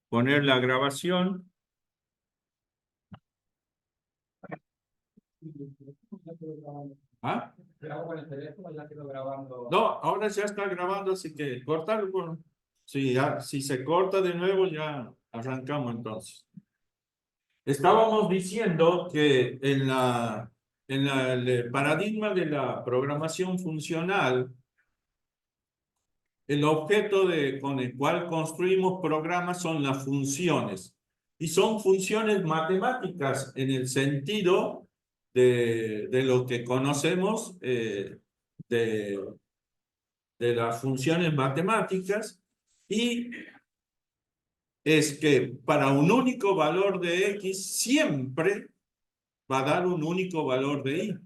poner la grabación. ¿Ah? No, ahora ya está grabando, así que cortarlo. Bueno, si se corta de nuevo, ya arrancamos entonces. Estábamos diciendo que el paradigma de la programación funcional, el objeto con el cual construimos programas son las funciones. Y son funciones matemáticas en el sentido de lo que conocemos de, de las funciones matemáticas. Y es que para un único valor de X siempre va a dar un único valor de Y.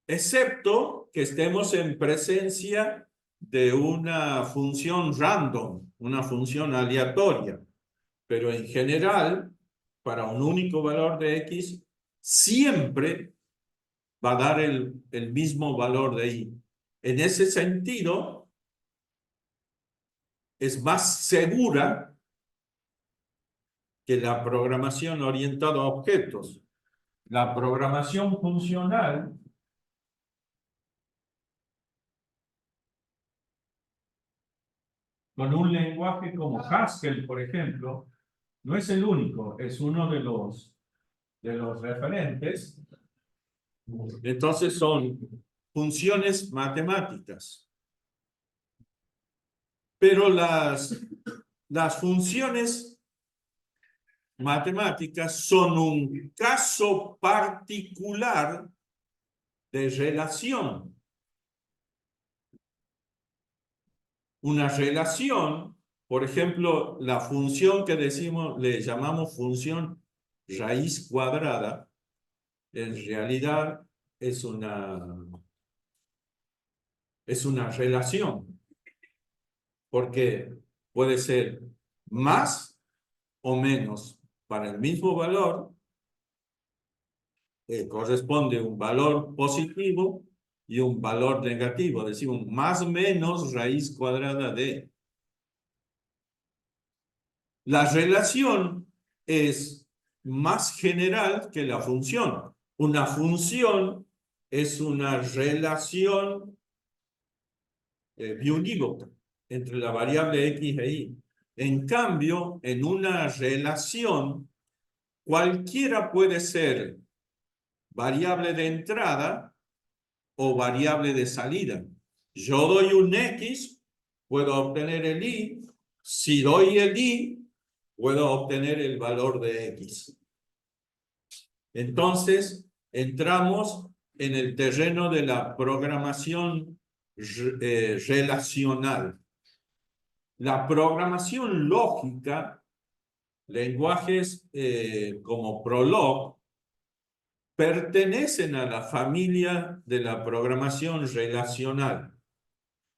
Excepto que estemos en presencia de una función random, una función aleatoria. Pero en general, para un único valor de X, siempre va a dar el mismo valor de Y. En ese sentido, es más segura que la programación orientada a objetos. La programación funcional con un lenguaje como Haskell, por ejemplo, no es el único, es uno de los referentes. Entonces son funciones matemáticas. Pero las funciones matemáticas son un caso particular de relación. Una relación, por ejemplo, la función que le llamamos función raíz cuadrada, en realidad es una relación, porque puede ser más o menos para el mismo valor, corresponde un valor positivo y un valor negativo, decimos más o menos raíz cuadrada de. La relación es más general que la función. Una función es una relación biunívoca entre la variable X e Y. En cambio, en una relación, cualquiera puede ser variable de entrada o variable de salida. Yo doy un X, puedo obtener el Y. Si doy el Y, puedo obtener el valor de X. Entonces, entramos en el terreno de la programación relacional. La programación lógica, lenguajes como Prolog, pertenecen a la familia de la programación relacional.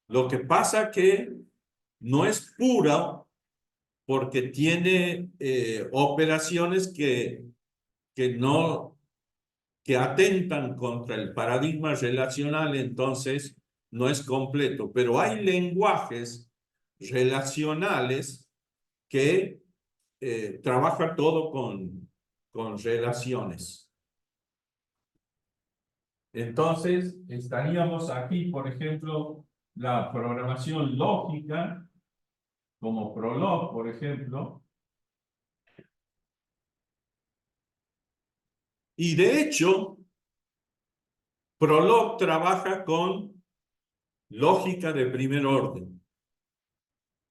Lo que pasa que no es pura porque tiene operaciones que atentan contra el paradigma relacional, entonces no es completo. Pero hay lenguajes relacionales que trabajan todo con relaciones. Entonces, estaríamos aquí, por ejemplo, la programación lógica, como Prolog, por ejemplo. Y de hecho, Prolog trabaja con lógica de primer orden.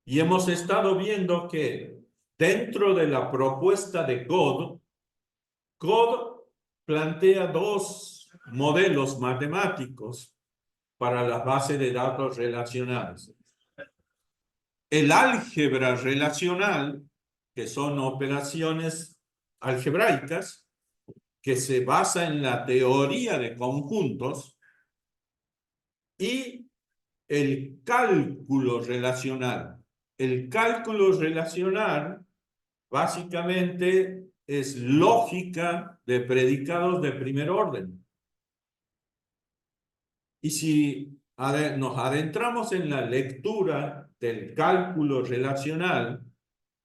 Y hemos estado viendo que dentro de la propuesta de Code plantea dos modelos matemáticos para las bases de datos relacionales. El álgebra relacional, que son operaciones algebraicas, que se basa en la teoría de conjuntos, y el cálculo relacional. El cálculo relacional básicamente es lógica de predicados de primer orden. Y si nos adentramos en la lectura del cálculo relacional,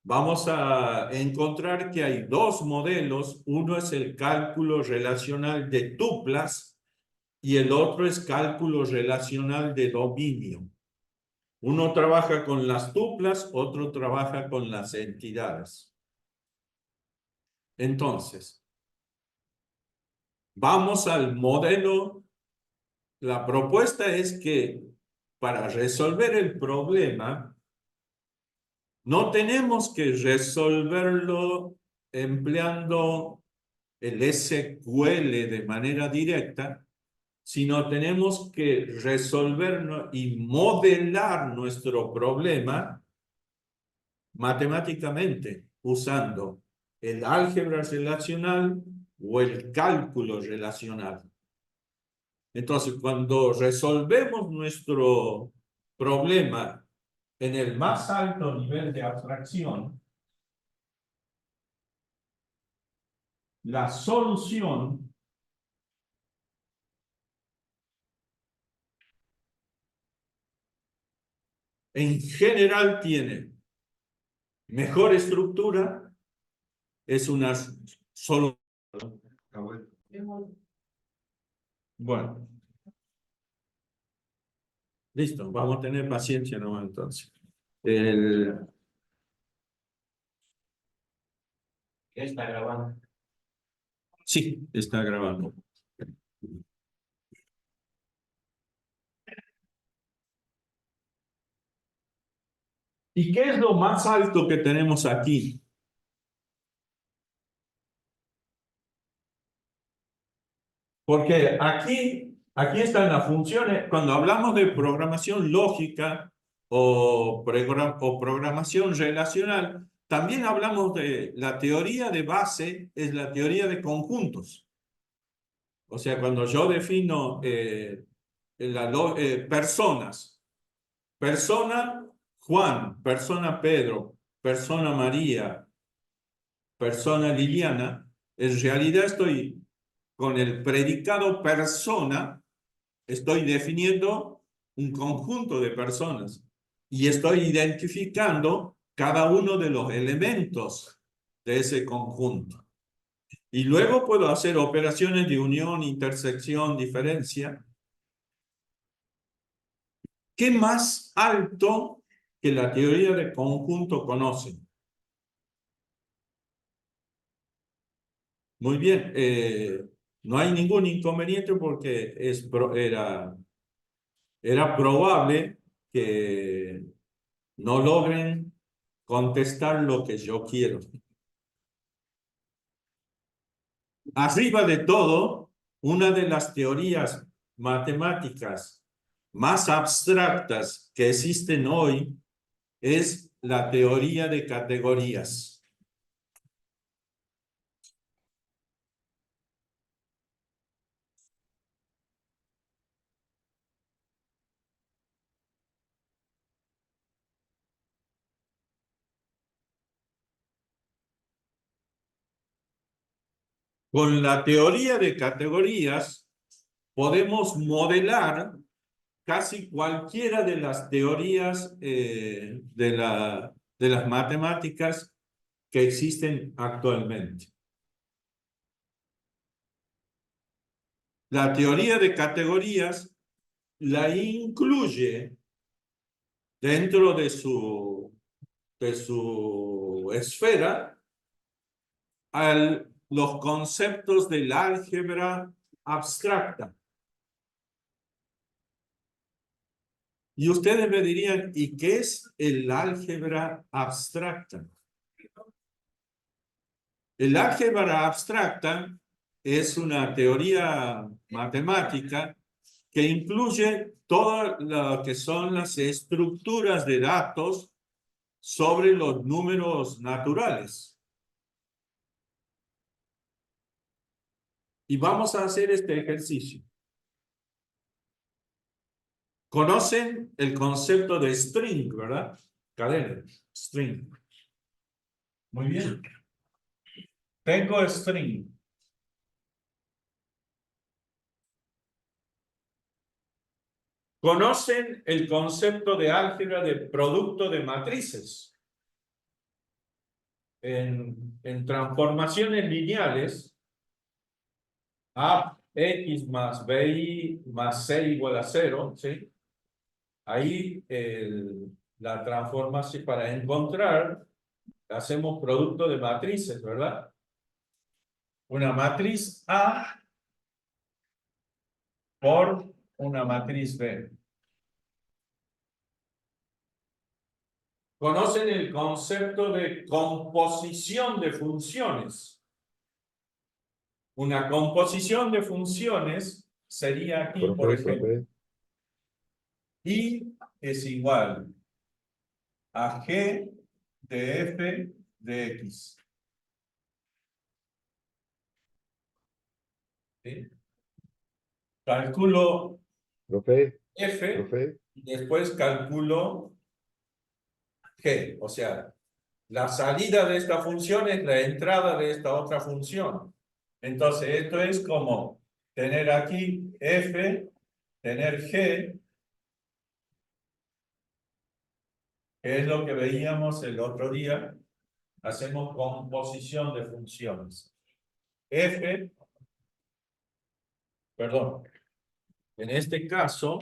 vamos a encontrar que hay dos modelos. Uno es el cálculo relacional de tuplas y el otro es cálculo relacional de dominio. Uno trabaja con las tuplas, otro trabaja con las entidades. Entonces, vamos al modelo. La propuesta es que para resolver el problema, no tenemos que resolverlo empleando el SQL de manera directa, sino tenemos que resolverlo y modelar nuestro problema matemáticamente usando el álgebra relacional o el cálculo relacional. Entonces, cuando resolvemos nuestro problema en el más alto nivel de abstracción, la solución en general tiene mejor estructura, es una solución. Bueno, listo, vamos a tener paciencia nomás entonces. ¿Está grabando? Sí, está grabando. ¿Y qué es lo más alto que tenemos aquí? Porque aquí están las funciones. Cuando hablamos de programación lógica o programación relacional, también hablamos de la teoría de base, es la teoría de conjuntos. O sea, cuando yo defino personas, persona Juan, persona Pedro, persona María, persona Liliana, en realidad estoy con el predicado persona, estoy definiendo un conjunto de personas y estoy identificando cada uno de los elementos de ese conjunto. Y luego puedo hacer operaciones de unión, intersección, diferencia. ¿Qué más alto que la teoría de conjunto conocen? Muy bien, no hay ningún inconveniente porque era probable que no logren contestar lo que yo quiero. Arriba de todo, una de las teorías matemáticas más abstractas que existen hoy es la teoría de categorías. Con la teoría de categorías podemos modelar casi cualquiera de las teorías de las matemáticas que existen actualmente. La teoría de categorías la incluye dentro de su esfera los conceptos del álgebra abstracta. Y ustedes me dirían, ¿y qué es el álgebra abstracta? El álgebra abstracta es una teoría matemática que incluye todo lo que son las estructuras de datos sobre los números naturales. Y vamos a hacer este ejercicio. ¿Conocen el concepto de string, verdad? Cadena, string. Muy bien. Tengo string. ¿Conocen el concepto de álgebra de producto de matrices? en transformaciones lineales, ax más bi más c igual a 0, ¿sí? Ahí la transformación para encontrar, hacemos producto de matrices, ¿verdad? Una matriz A por una matriz B. ¿Conocen el concepto de composición de funciones? Una composición de funciones sería aquí, por ejemplo, y es igual a G de f de x. ¿Sí? Calculo Profe, f profe, y después calculo g. O sea, la salida de esta función es la entrada de esta otra función. Entonces, esto es como tener aquí f, tener g, que es lo que veíamos el otro día. Hacemos composición de funciones. F, perdón, en este caso,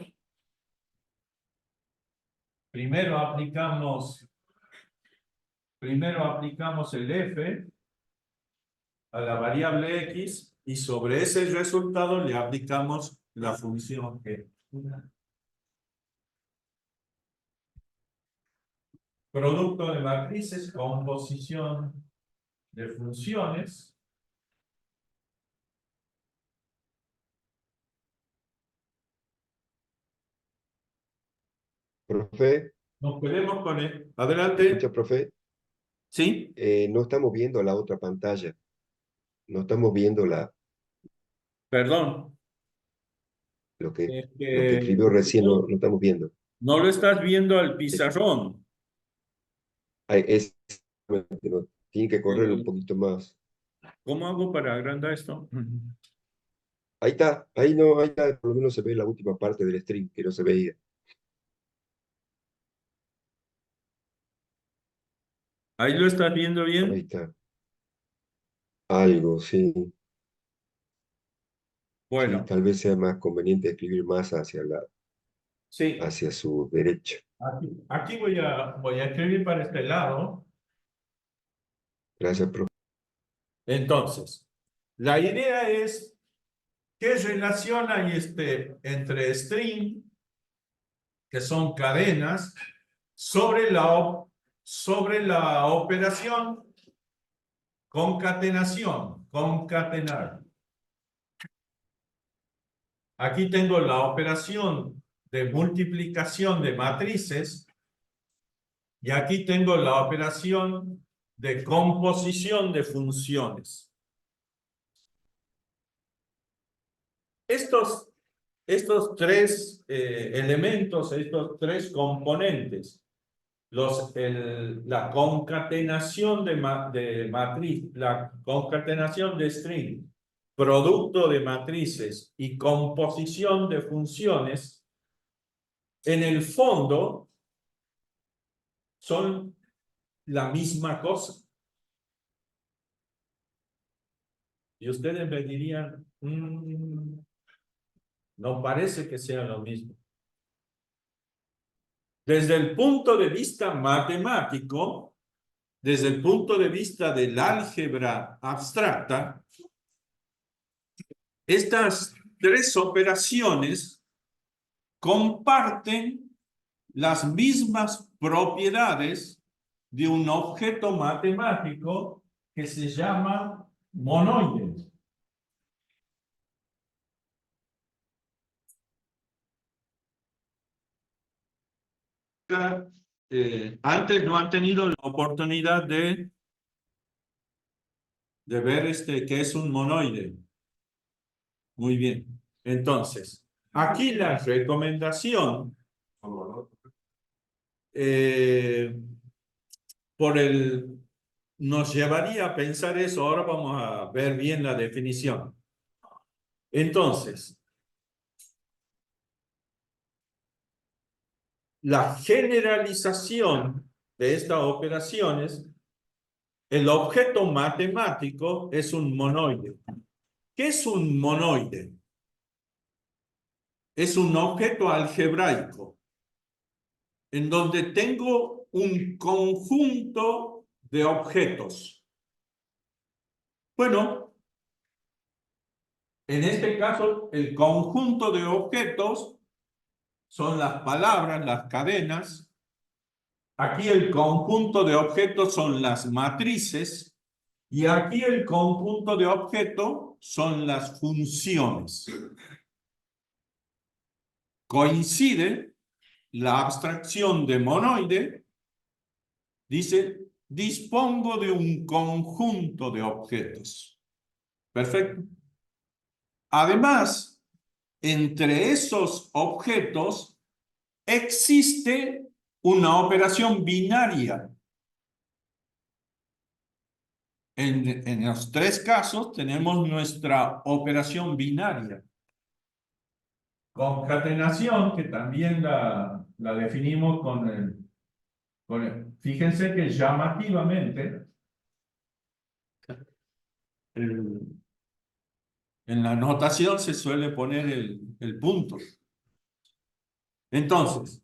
primero aplicamos el f a la variable x y sobre ese resultado le aplicamos la función g. Producto de matrices, composición de funciones. profe, Nos quedemos con él. ¿me escucha, Adelante. profe? ¿Sí? No estamos viendo la otra pantalla. No estamos viendo Perdón. lo que, Es lo que que escribió recién, no, no estamos viendo. no lo estás viendo al Es, pizarrón. es, no, tiene que correr un Eh, poquito más. ¿Cómo hago para agrandar esto? Ahí está, ahí no, ahí está, por lo menos se ve la última parte del string que no se veía. ¿Ahí lo estás viendo Ahí bien? está. Algo, sí. Sí, Bueno, tal vez sea más conveniente escribir más sí. hacia su derecha. Aquí voy a escribir para este lado. Gracias, profe. Entonces, la idea es qué relación hay entre string, que son cadenas, sobre la operación concatenación, concatenar. Aquí tengo la operación de multiplicación de matrices y aquí tengo la operación de composición de funciones. Estos tres elementos, estos tres componentes, la concatenación de matriz, la concatenación de string, producto de matrices y composición de funciones, en el fondo son la misma cosa. Y ustedes me dirían, no parece que sea lo mismo. Desde el punto de vista matemático, desde el punto de vista del álgebra abstracta, estas tres operaciones comparten las mismas propiedades de un objeto matemático que se llama monoide. Antes no han tenido la oportunidad de ver qué es un monoide. Muy bien. Entonces, aquí la recomendación eh, nos llevaría a pensar eso. Ahora vamos a ver bien la definición. Entonces, la generalización de estas operaciones El objeto matemático es un monoide. ¿Qué es un monoide? Es un objeto algebraico en donde tengo un conjunto de objetos. Bueno, en este caso, el conjunto de objetos son las palabras, las cadenas. Aquí el conjunto de objetos son las matrices. Y aquí el conjunto de objetos son las funciones. Coincide la abstracción de monoide, dice, dispongo de un conjunto de objetos. Perfecto. Además, entre esos objetos existe una operación binaria. En los tres casos tenemos nuestra operación binaria. Concatenación, que también la definimos fíjense que llamativamente en la notación se suele poner el punto. Entonces,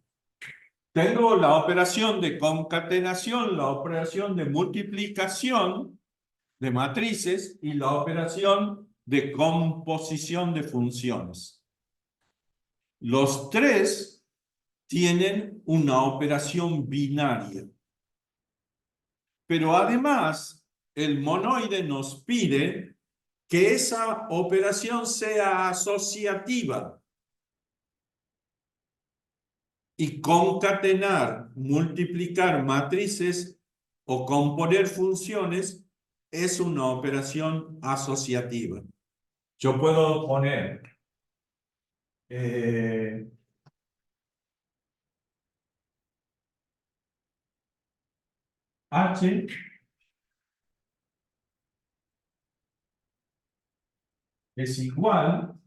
tengo la operación de concatenación, la operación de multiplicación de matrices y la operación de composición de funciones. Los tres tienen una operación binaria. Pero además, el monoide nos pide que esa operación sea asociativa. Y concatenar, multiplicar matrices o componer funciones es una operación asociativa. Yo puedo poner H es igual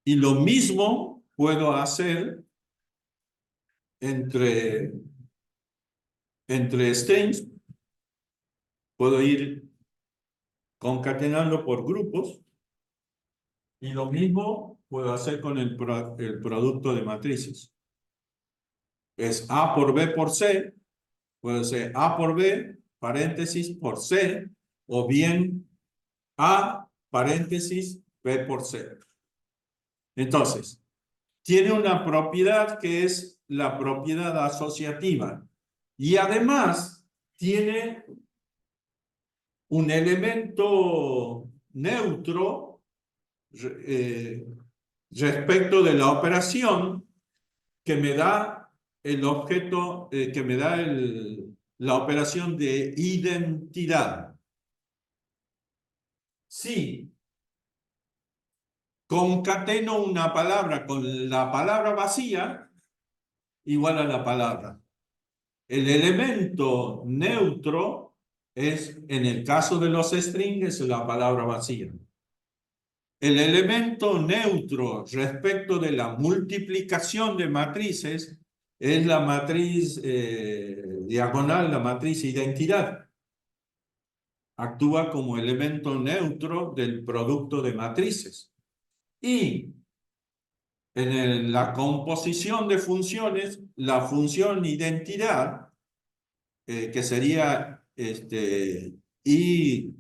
y lo mismo puedo hacer entre strings. Puedo ir concatenando por grupos y lo mismo puedo hacer con el producto de matrices. Es A por B por C, puede ser A por B, paréntesis, por C, o bien A, paréntesis, B por C. Entonces, tiene una propiedad que es la propiedad asociativa y además tiene un elemento neutro respecto de la operación que me da el objeto, que me da la operación de identidad. Si concateno una palabra con la palabra vacía, igual a la palabra. El elemento neutro es, en el caso de los strings, la palabra vacía. El elemento neutro respecto de la multiplicación de matrices es la matriz diagonal, la matriz identidad. Actúa como elemento neutro del producto de matrices. Y en la composición de funciones, la función identidad, que sería y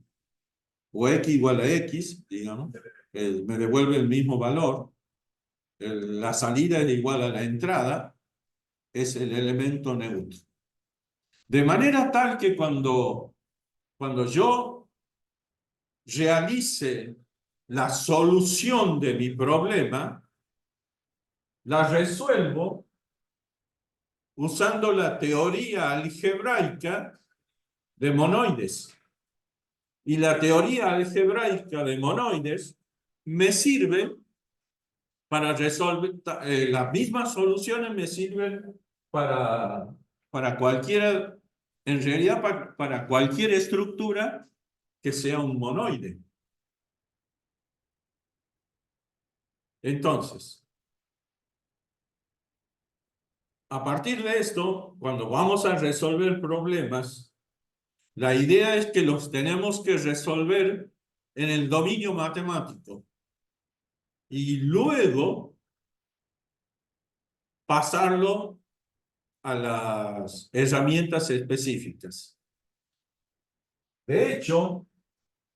o x igual a x, digamos, me devuelve el mismo valor. La salida es igual a la entrada, es el elemento neutro. De manera tal que cuando yo realice la solución de mi problema, la resuelvo usando la teoría algebraica de monoides. Y la teoría algebraica de monoides me sirve para resolver, las mismas soluciones me sirven para cualquiera, en realidad para cualquier estructura que sea un monoide. Entonces, a partir de esto, cuando vamos a resolver problemas, la idea es que los tenemos que resolver en el dominio matemático y luego pasarlo a las herramientas específicas. De hecho,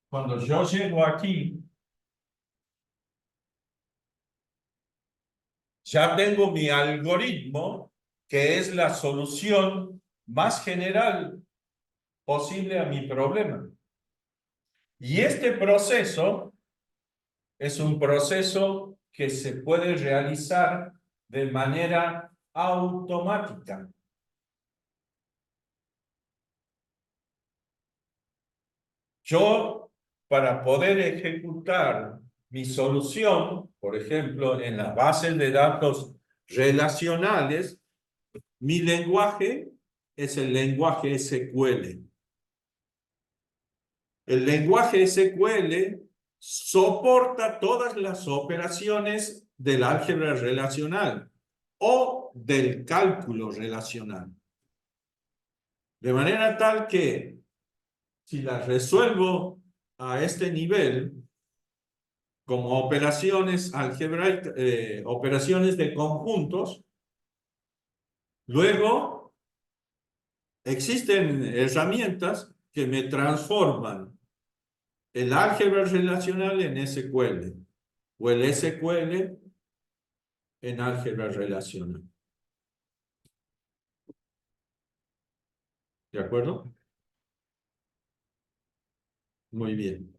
cuando yo llego aquí, ya tengo mi algoritmo, que es la solución más general posible a mi problema. Y este proceso es un proceso que se puede realizar de manera automática. Yo, para poder ejecutar mi solución, por ejemplo, en las bases de datos relacionales, mi lenguaje es el lenguaje SQL. El lenguaje SQL soporta todas las operaciones del álgebra relacional o del cálculo relacional. De manera tal que si las resuelvo a este nivel, como operaciones algebraicas, operaciones de conjuntos, luego existen herramientas que me transforman el álgebra relacional en SQL o el SQL en álgebra relacional. ¿De acuerdo? Muy bien.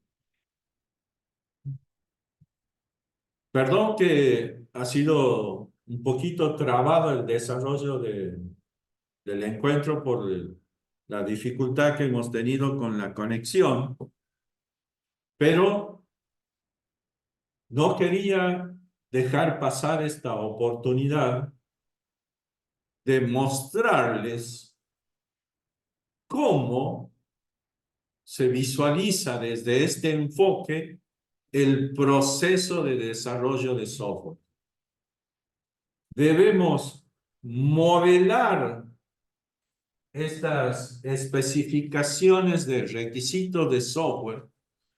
Perdón que ha sido un poquito trabado el desarrollo del encuentro por la dificultad que hemos tenido con la conexión, pero no quería dejar pasar esta oportunidad de mostrarles cómo se visualiza desde este enfoque el proceso de desarrollo de software. Debemos modelar estas especificaciones de requisitos de software,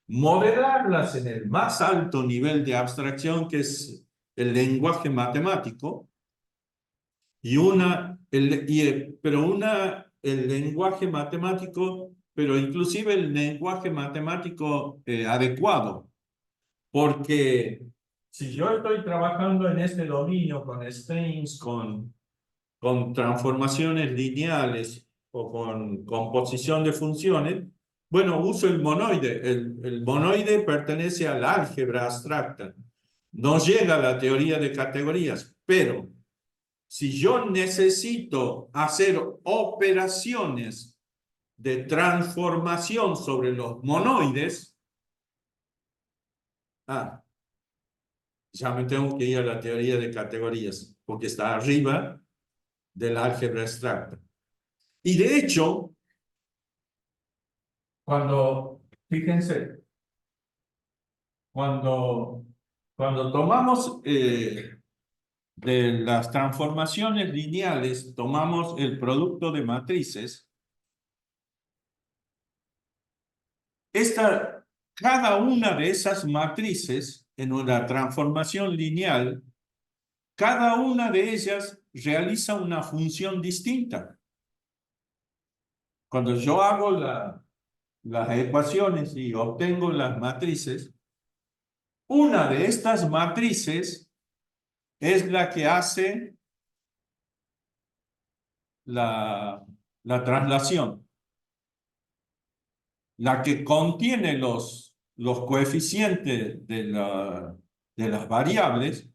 modelarlas en el más alto nivel de abstracción, que es el lenguaje matemático, el lenguaje matemático, pero inclusive el lenguaje matemático adecuado, porque si yo estoy trabajando en este dominio con strings, con transformaciones lineales o con composición de funciones, bueno, uso el monoide. El monoide pertenece al álgebra abstracta. No llega a la teoría de categorías, pero si yo necesito hacer operaciones de transformación sobre los monoides, ya me tengo que ir a la teoría de categorías, porque está arriba del álgebra abstracta. Y de hecho, fíjense, cuando tomamos de las transformaciones lineales, tomamos el producto de matrices, cada una de esas matrices en una transformación lineal, cada una de ellas realiza una función distinta. Cuando yo hago las ecuaciones y obtengo las matrices, una de estas matrices es la que hace la traslación, la que contiene los coeficientes de las variables,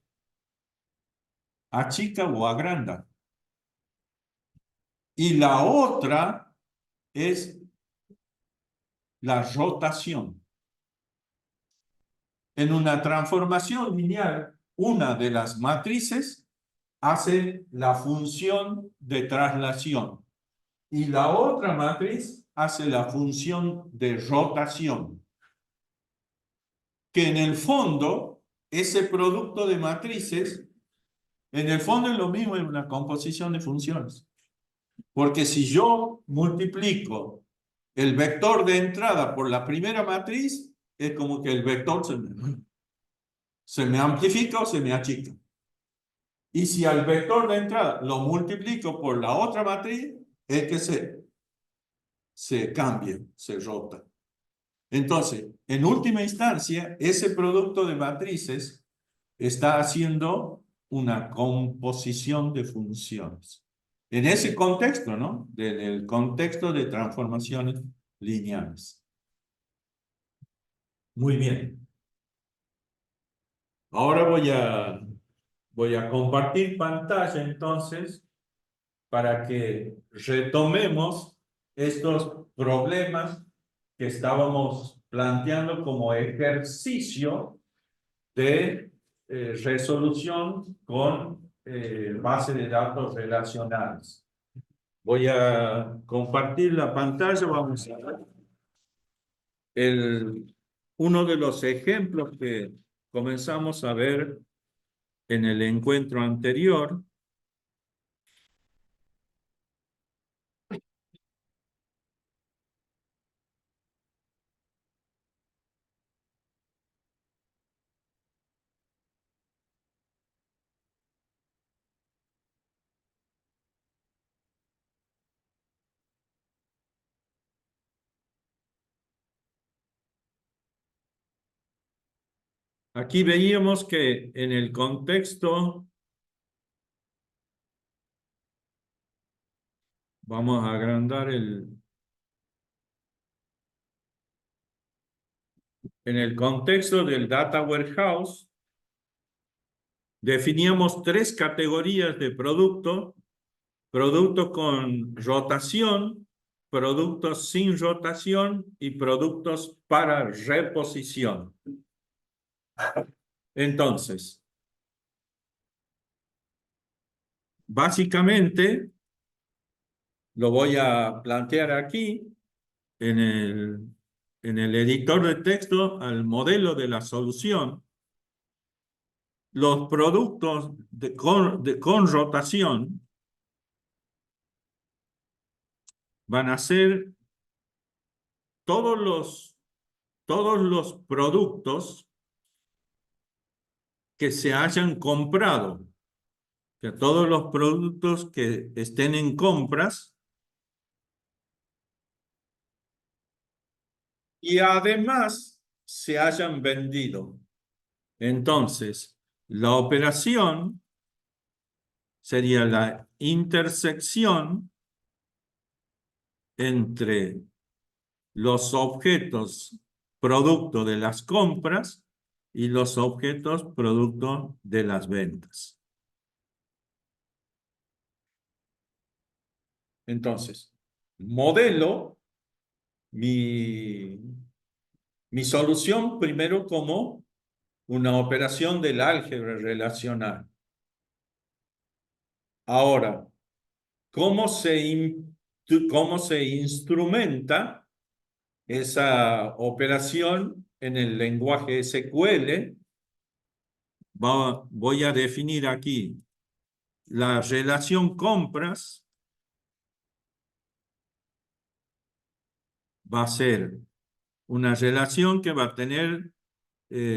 achica o agranda. Y la otra es la rotación. En una transformación lineal, una de las matrices hace la función de traslación y la otra matriz hace la función de rotación. Que en el fondo, ese producto de matrices En el fondo es lo mismo en una composición de funciones. Porque si yo multiplico el vector de entrada por la primera matriz, es como que el vector se me amplifica o se me achica. Y si al vector de entrada lo multiplico por la otra matriz, es que se cambia, se rota. Entonces, en última instancia, ese producto de matrices está haciendo una composición de funciones. En ese contexto, ¿no? En el contexto de transformaciones lineales. Muy bien. Ahora voy a compartir pantalla entonces para que retomemos estos problemas que estábamos planteando como ejercicio de resolución con base de datos relacionales. Voy a compartir la pantalla, vamos a ver uno de los ejemplos que comenzamos a ver en el encuentro anterior. Aquí veíamos que en el contexto, vamos a agrandar en el contexto del Data Warehouse, definíamos tres categorías de productos: productos con rotación, productos sin rotación y productos para reposición. Entonces, básicamente, lo voy a plantear aquí en el editor de texto al modelo de la solución. Los productos con rotación van a ser todos los productos que se hayan comprado, que todos los productos que estén en compras y además se hayan vendido. Entonces, la operación sería la intersección entre los objetos producto de las compras y los objetos producto de las ventas. Entonces, modelo mi solución primero como una operación del álgebra relacional. Ahora, ¿cómo se instrumenta esa operación en el lenguaje SQL? Voy a definir aquí la relación compras. Va a ser una relación que va a tener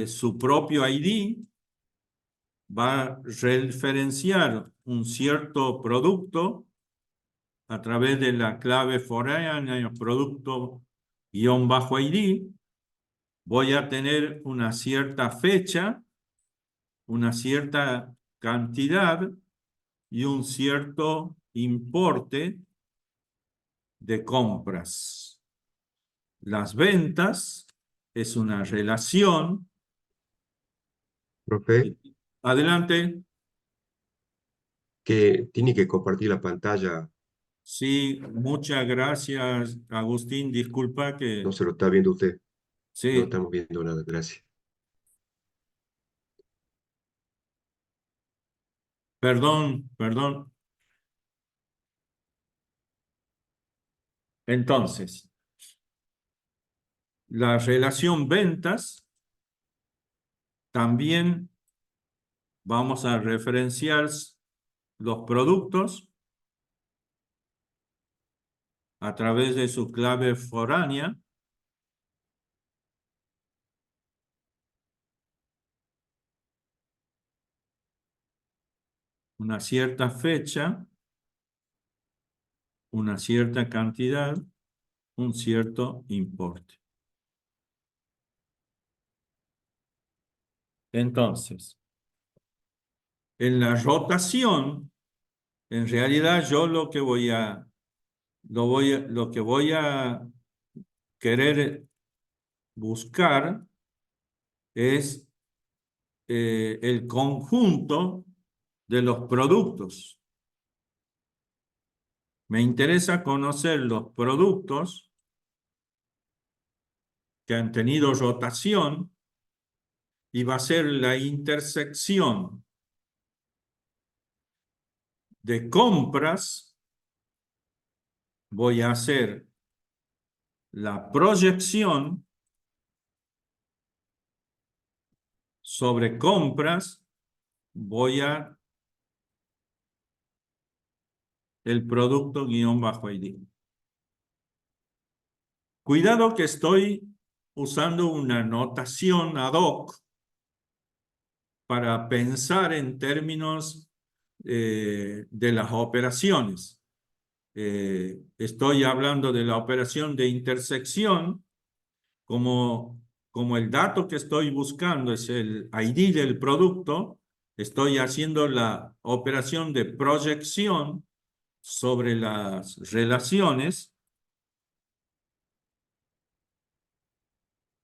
su propio ID, va a referenciar un cierto producto a través de la clave foránea producto-ID. Voy a tener una cierta fecha, una cierta cantidad y un cierto importe de compras. Las ventas es una relación. Profe, Adelante. que tiene que compartir la pantalla, Sí, muchas gracias, Agustín. Disculpa no que... se lo está viendo usted, no Sí, estamos viendo nada, gracias. perdón. Entonces, la relación ventas también vamos a referenciar los productos a través de su clave foránea. Una cierta fecha, una cierta cantidad, un cierto importe. Entonces, en la rotación, en realidad yo lo que voy a querer buscar es el conjunto de los productos. Me interesa conocer los productos que han tenido rotación y va a ser la intersección de compras. Voy a hacer la proyección sobre compras, voy a el producto guión bajo ID. Cuidado que estoy usando una notación ad hoc para pensar en términos de las operaciones. Estoy hablando de la operación de intersección, como el dato que estoy buscando es el ID del producto, estoy haciendo la operación de proyección sobre las relaciones.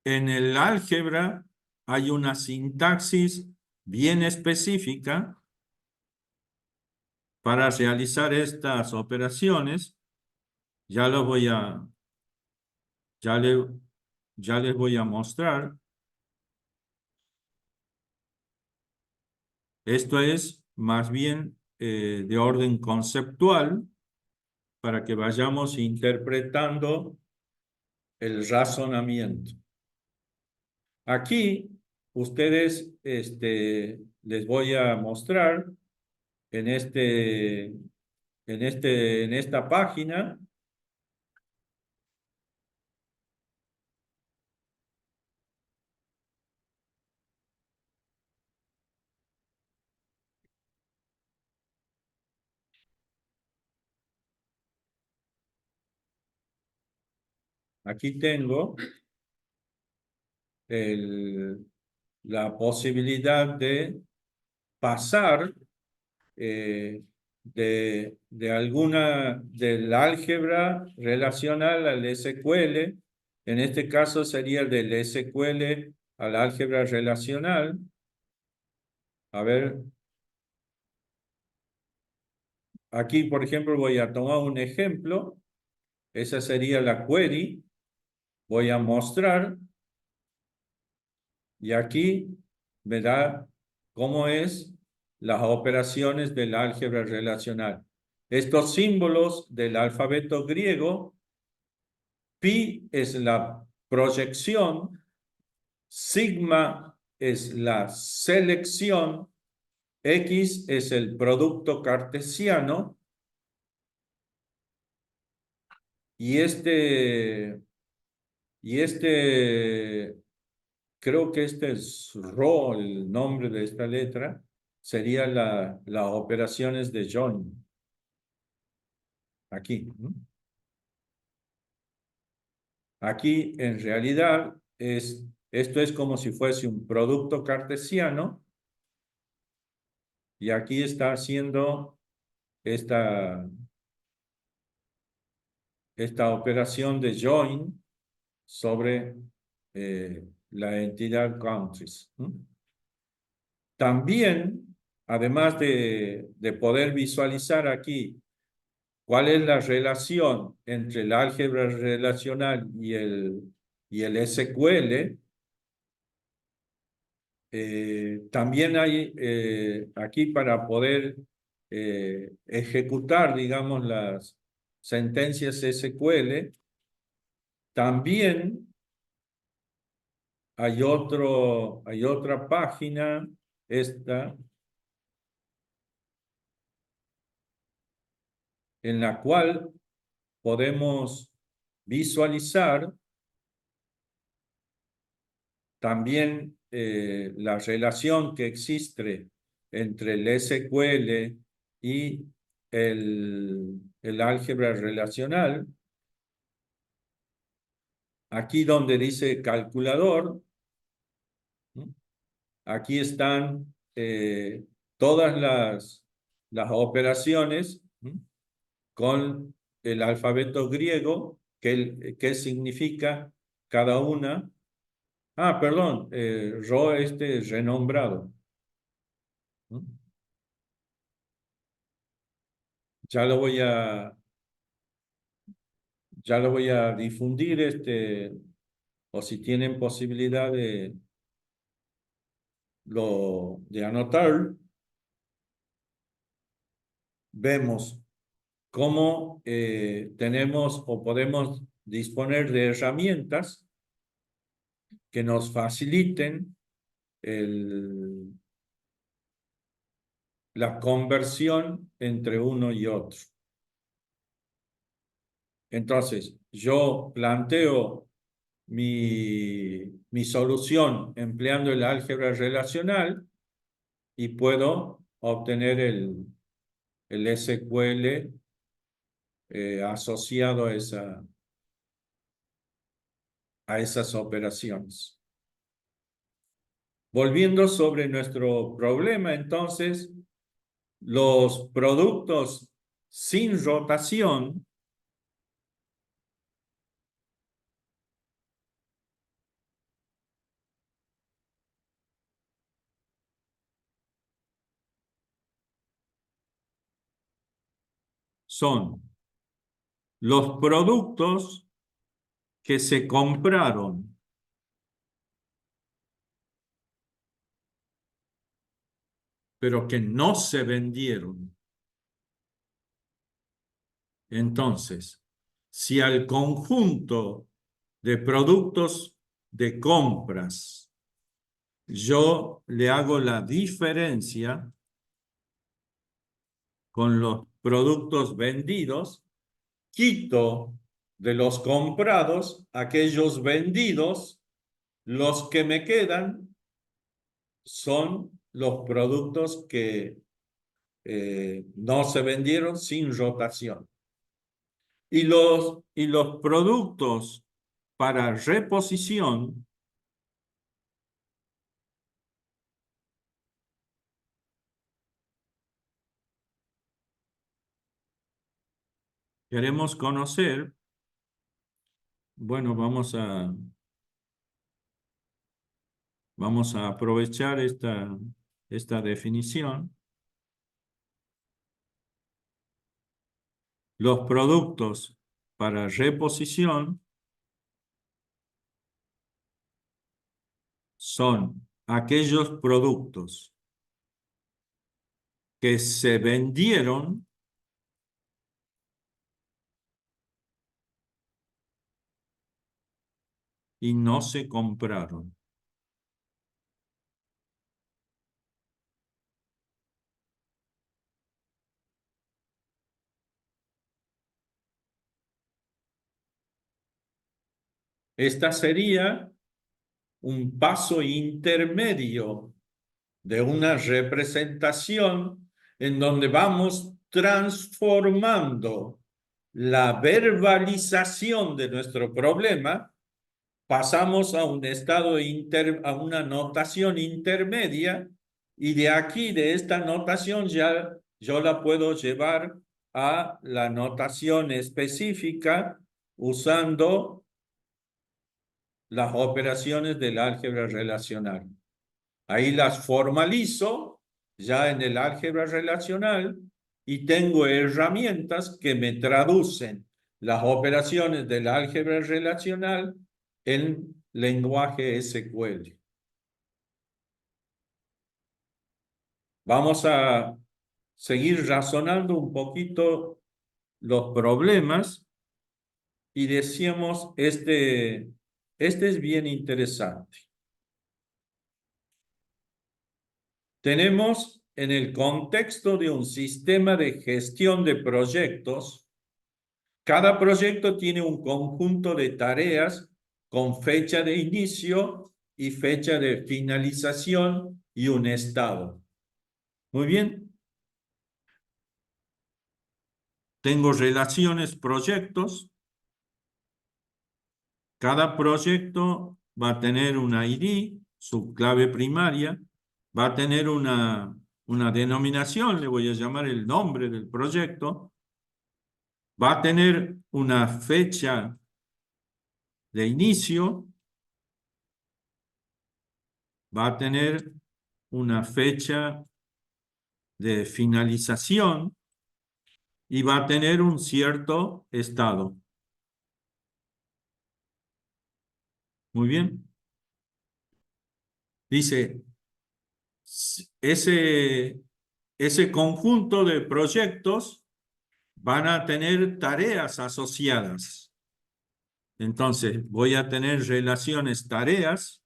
En el álgebra hay una sintaxis bien específica para realizar estas operaciones. Ya les voy a mostrar. Esto es más bien de orden conceptual para que vayamos interpretando el razonamiento. Aquí ustedes les voy a mostrar en esta página. Aquí tengo la posibilidad de pasar del álgebra relacional al SQL. En este caso sería del SQL al álgebra relacional. A ver, aquí por ejemplo voy a tomar un ejemplo. Esa sería la query. Voy a mostrar y aquí me da cómo es las operaciones del álgebra relacional. Estos símbolos del alfabeto griego, pi es la proyección, sigma es la selección, x es el producto cartesiano y creo que este es Rho, el nombre de esta letra, sería las operaciones de join. Aquí. Aquí en realidad esto es como si fuese un producto cartesiano y aquí está haciendo esta operación de join sobre la entidad countries. También, además de poder visualizar aquí cuál es la relación entre el álgebra relacional y el SQL, también hay aquí para poder ejecutar, digamos, las sentencias SQL, también hay otra página, esta, en la cual podemos visualizar también la relación que existe entre el SQL y el álgebra relacional. Aquí donde dice calculador, ¿no? Aquí están todas las operaciones, ¿no?, con el alfabeto griego, qué significa cada una. Ah, perdón, Ro renombrado, ¿no? Ya lo voy a, ya lo voy a difundir, o si tienen posibilidad de anotar, vemos cómo tenemos o podemos disponer de herramientas que nos faciliten la conversión entre uno y otro. Entonces, yo planteo mi solución empleando el álgebra relacional y puedo obtener el SQL asociado a esas operaciones. Volviendo sobre nuestro problema, entonces, los productos sin rotación son los productos que se compraron pero que no se vendieron. Entonces, si al conjunto de productos de compras yo le hago la diferencia con los productos vendidos, quito de los comprados aquellos vendidos, los que me quedan son los productos que no se vendieron sin rotación. Y los productos para reposición queremos conocer. Bueno, vamos a aprovechar esta definición. Los productos para reposición son aquellos productos que se vendieron y no se compraron. Esta sería un paso intermedio de una representación en donde vamos transformando la verbalización de nuestro problema, pasamos a un estado a una notación intermedia, y de aquí, de esta notación, ya yo la puedo llevar a la notación específica usando las operaciones del álgebra relacional. Ahí las formalizo ya en el álgebra relacional y tengo herramientas que me traducen las operaciones del álgebra relacional en lenguaje SQL. Vamos a seguir razonando un poquito los problemas y decíamos, este es bien interesante. Tenemos en el contexto de un sistema de gestión de proyectos, cada proyecto tiene un conjunto de tareas con fecha de inicio y fecha de finalización y un estado. Muy bien. Tengo relaciones proyectos. Cada proyecto va a tener un ID, su clave primaria, va a tener una denominación, le voy a llamar el nombre del proyecto, va a tener una fecha de inicio, va a tener una fecha de finalización y va a tener un cierto estado. Muy bien. Dice, ese conjunto de proyectos van a tener tareas asociadas. Entonces, voy a tener relaciones tareas.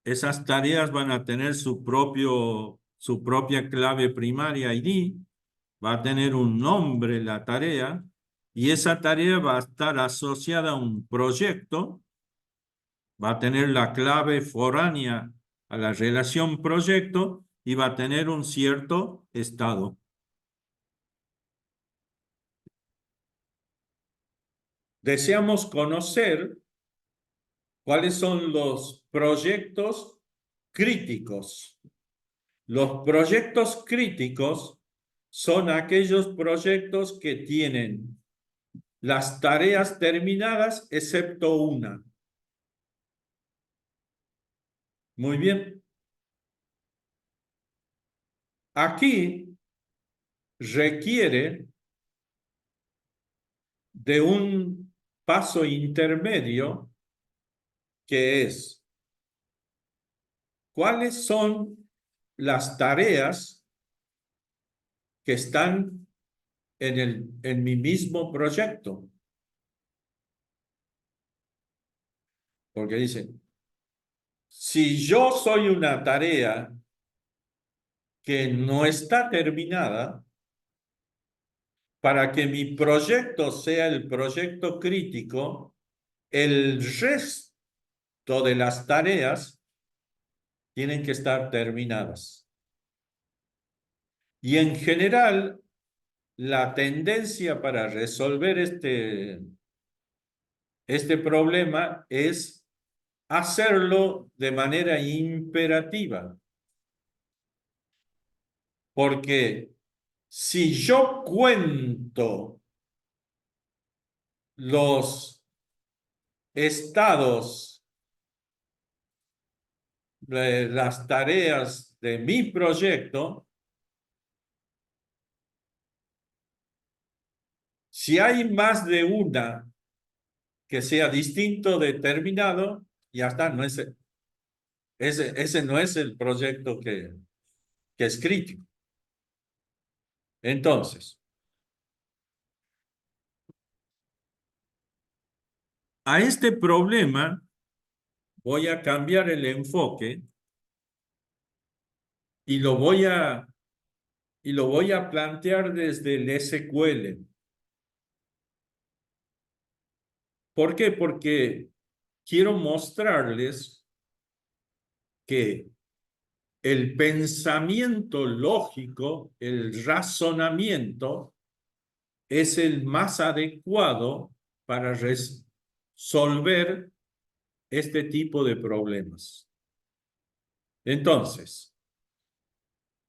Esas tareas van a tener su propia clave primaria ID. Va a tener un nombre la tarea. Y esa tarea va a estar asociada a un proyecto. Va a tener la clave foránea a la relación proyecto y va a tener un cierto estado. Deseamos conocer cuáles son los proyectos críticos. Los proyectos críticos son aquellos proyectos que tienen las tareas terminadas excepto una. Muy bien. Aquí requiere de un paso intermedio que es cuáles son las tareas que están en mi mismo proyecto. Porque dice, si yo soy una tarea que no está terminada, para que mi proyecto sea el proyecto crítico, el resto de las tareas tienen que estar terminadas. Y en general, la tendencia para resolver este problema es hacerlo de manera imperativa. Porque si yo cuento los estados, las tareas de mi proyecto, si hay más de una que sea distinto determinado, ya está, ese no es el proyecto que es crítico. Entonces, a este problema voy a cambiar el enfoque y lo voy a plantear desde el SQL. ¿Por qué? Porque quiero mostrarles que el pensamiento lógico, el razonamiento, es el más adecuado para resolver este tipo de problemas. Entonces,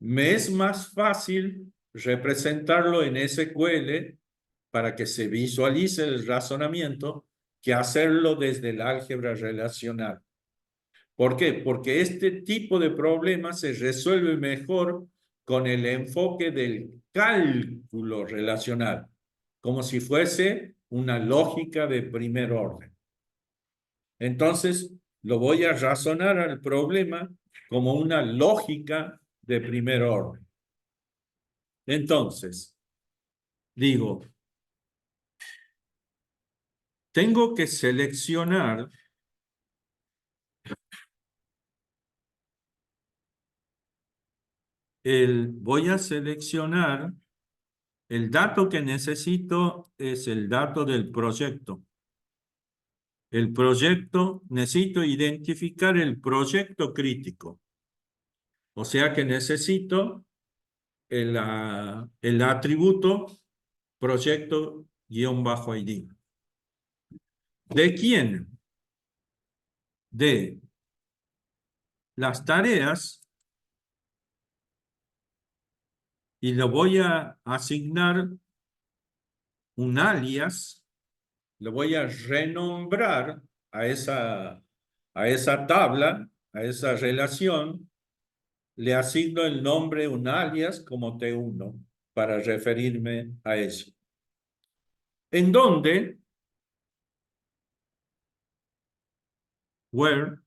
me es más fácil representarlo en SQL para que se visualice el razonamiento que hacerlo desde el álgebra relacional. ¿Por qué? Porque este tipo de problemas se resuelve mejor con el enfoque del cálculo relacional, como si fuese una lógica de primer orden. Entonces, lo voy a razonar al problema como una lógica de primer orden. Entonces, digo, tengo que seleccionar voy a seleccionar, el dato que necesito es el dato del proyecto. El proyecto, necesito identificar el proyecto crítico. O sea que necesito el atributo proyecto-id. ¿De quién? De las tareas, y le voy a asignar un alias, le voy a renombrar a esa tabla, a esa relación, le asigno el nombre, un alias como T1 para referirme a eso. En donde, where,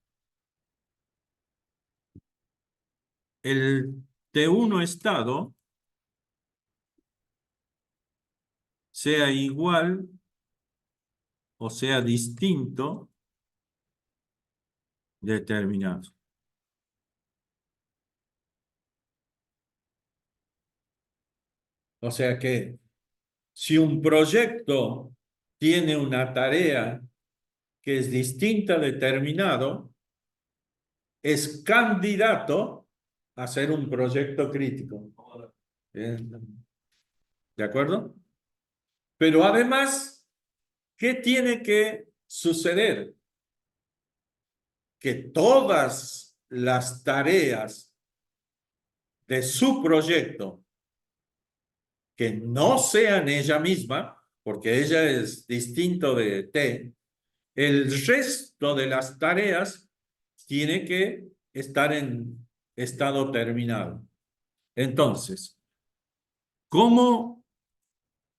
el T1 estado sea igual o sea distinto determinado. O sea que si un proyecto tiene una tarea que es distinta determinado, es candidato a ser un proyecto crítico. ¿De acuerdo? Pero además, ¿qué tiene que suceder? Que todas las tareas de su proyecto que no sean ella misma, porque ella es distinto de T, el resto de las tareas tiene que estar en estado terminado. Entonces, ¿cómo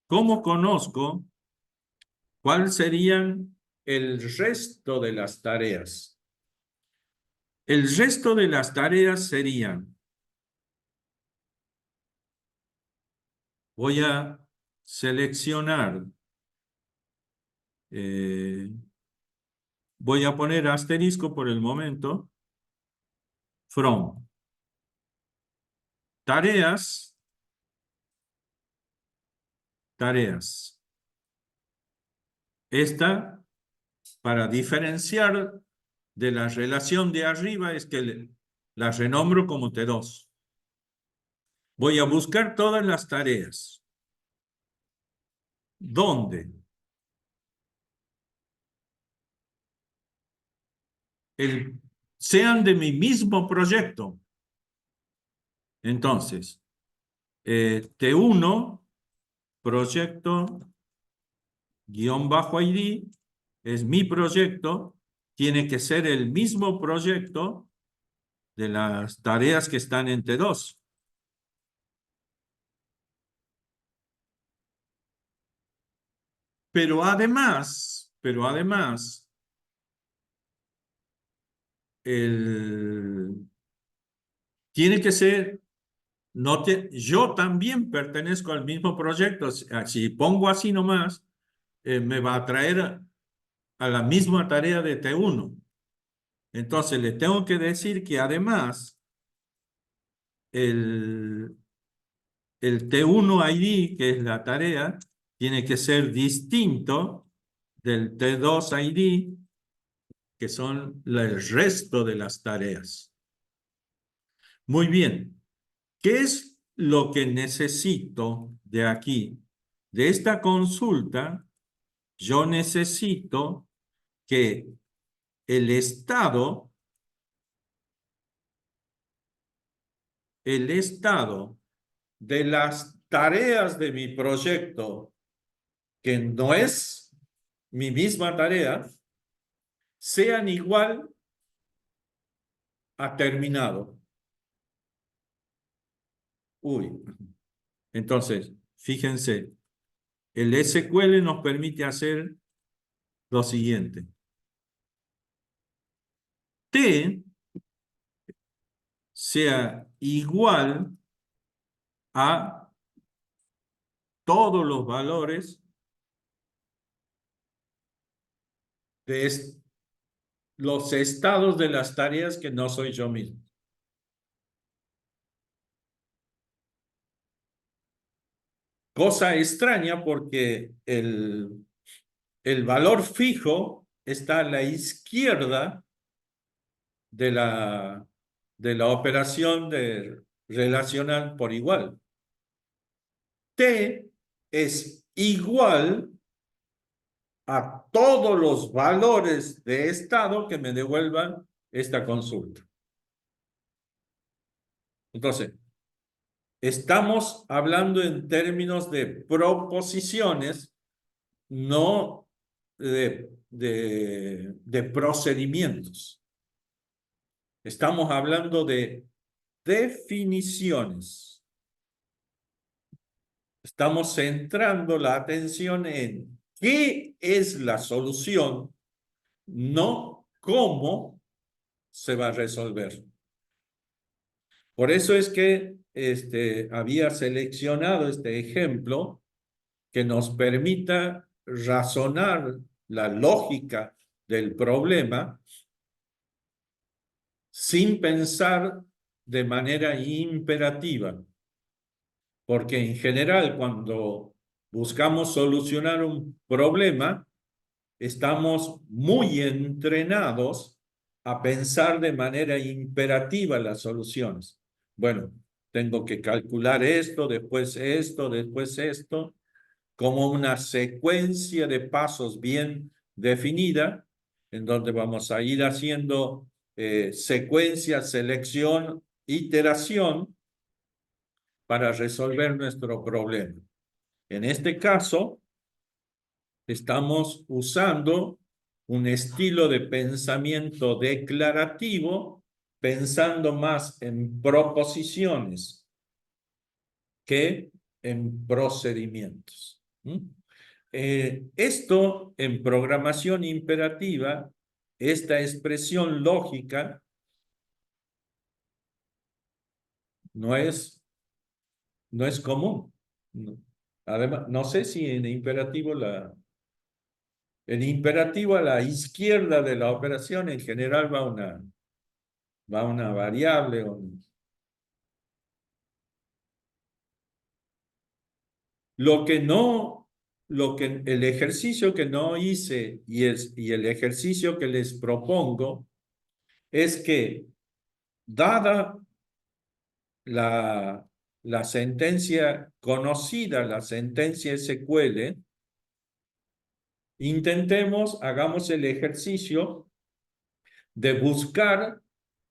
conozco cuáles serían el resto de las tareas? El resto de las tareas serían, voy a seleccionar, voy a poner asterisco por el momento, from, tareas, tareas. Esta, para diferenciar de la relación de arriba, es que la renombro como T2. Voy a buscar todas las tareas. ¿Dónde? Sean de mi mismo proyecto. Entonces, T1, proyecto, _ID, es mi proyecto, tiene que ser el mismo proyecto de las tareas que están en T2. Pero además, tiene que ser, yo también pertenezco al mismo proyecto. Si pongo así nomás, me va a traer a la misma tarea de T1. Entonces le tengo que decir que además el T1 ID, que es la tarea, tiene que ser distinto del T2 ID, que son el resto de las tareas. Muy bien. ¿Qué es lo que necesito de aquí? De esta consulta, yo necesito que el estado de las tareas de mi proyecto, que no es mi misma tarea, sean igual a terminado. Uy, entonces, fíjense, el SQL nos permite hacer lo siguiente. T sea igual a todos los valores de los estados de las tareas que no soy yo mismo. Cosa extraña porque el valor fijo está a la izquierda de la operación relacional por igual. T es igual a todos los valores de estado que me devuelvan esta consulta. Entonces, estamos hablando en términos de proposiciones, no de procedimientos. Estamos hablando de definiciones. Estamos centrando la atención en qué es la solución, no cómo se va a resolver. Por eso es que había seleccionado este ejemplo que nos permita razonar la lógica del problema sin pensar de manera imperativa. Porque en general, cuando buscamos solucionar un problema, estamos muy entrenados a pensar de manera imperativa las soluciones. Bueno, tengo que calcular esto, después esto, como una secuencia de pasos bien definida, en donde vamos a ir haciendo secuencia, selección, iteración para resolver nuestro problema. En este caso, estamos usando un estilo de pensamiento declarativo, pensando más en proposiciones que en procedimientos. Esto en programación imperativa, esta expresión lógica no es común. Además, no sé si en imperativo a la izquierda de la operación en general va una variable. El ejercicio que no hice y el ejercicio que les propongo es que, dada la sentencia conocida, la sentencia SQL, hagamos el ejercicio de buscar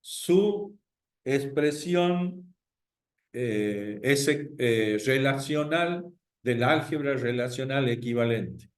su expresión relacional del álgebra relacional equivalente.